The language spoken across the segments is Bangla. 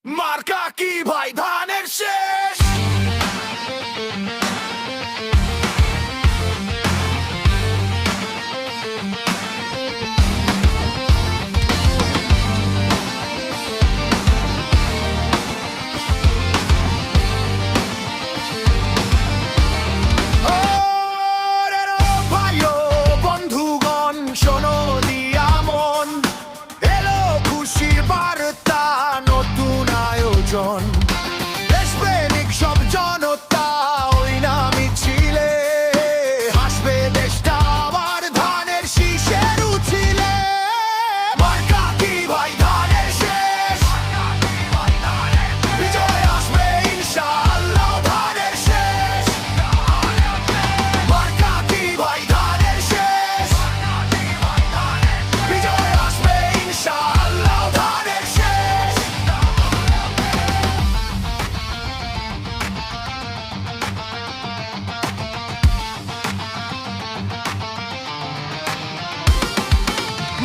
মার্কা কি ভাই ধানের শেষ। দেশপ্রেমিক সব জনতা ওই না মিছিলে হাসবে দেশটা আবার ধানের শীষের উছিলে। মার্কা কি ভাই ধানের শেষ, বিজয় আসবে ইনশাআল্লাহ ধানের শেষ। মার্কা কি ভাই ধানের শেষ, বিজয় আসবে ইনশাআল্লাহ ধানের শেষ।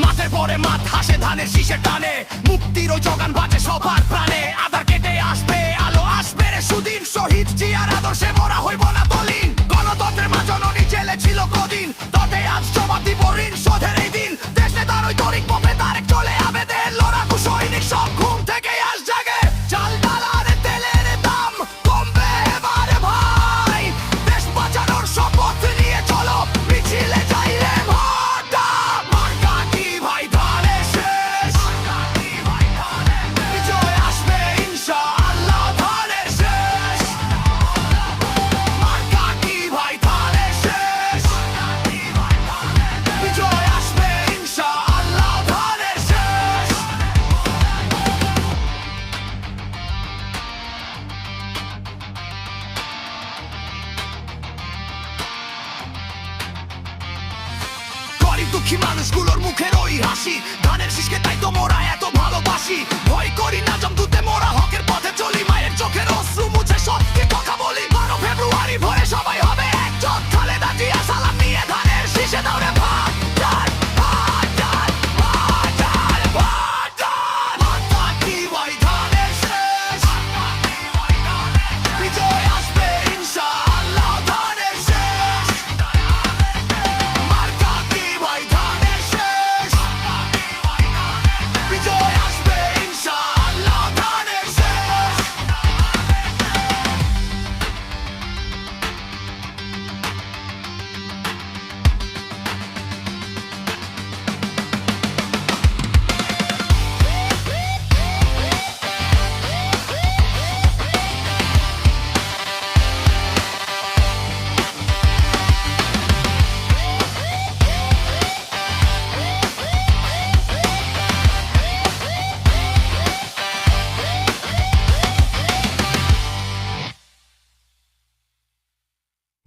মাঠের পরে মাঠ হাসে ধানের শীষের টানে, মুক্তিরও যোগান বাজে সবার প্রাণে। আধার কেটে আসবে আলো আসবে রে সুদিন, শহীদ জিয়ার আদর্শে মোরা হইব না তলিন। গণতন্ত্রের মা জননী জেলে ছিল কদিন, তবে আজ জবাব দিব ঋণ শোধের এই দিন। দেশ নেতার ওই তরিক পথে তারেক চলে আবেদের, লড়াকু সৈনিক সব ঘুম থেকে আস জাগে। চাল ডাল আর তেলের দাম কমবে এবারে ভাই, দেশ বাঁচানোর শপথ নিয়ে চলো মিছিলে যাই রে ভোটা। মার্কা কি ভাই ধানের শেষ, বিজয় আসবে ইনশাআল্লাহ ধানের শেষ। মার্কা কি ভাই ধানের শেষ, বিজয় আসবে ইনশাআল্লাহ ধানের শেষ। গরিব দুঃখী মানুষগুলোর মুখের ওই হাসি, ধানের শীষকে তাই তো মোরা এত ভালোবাসি। ভয় করি না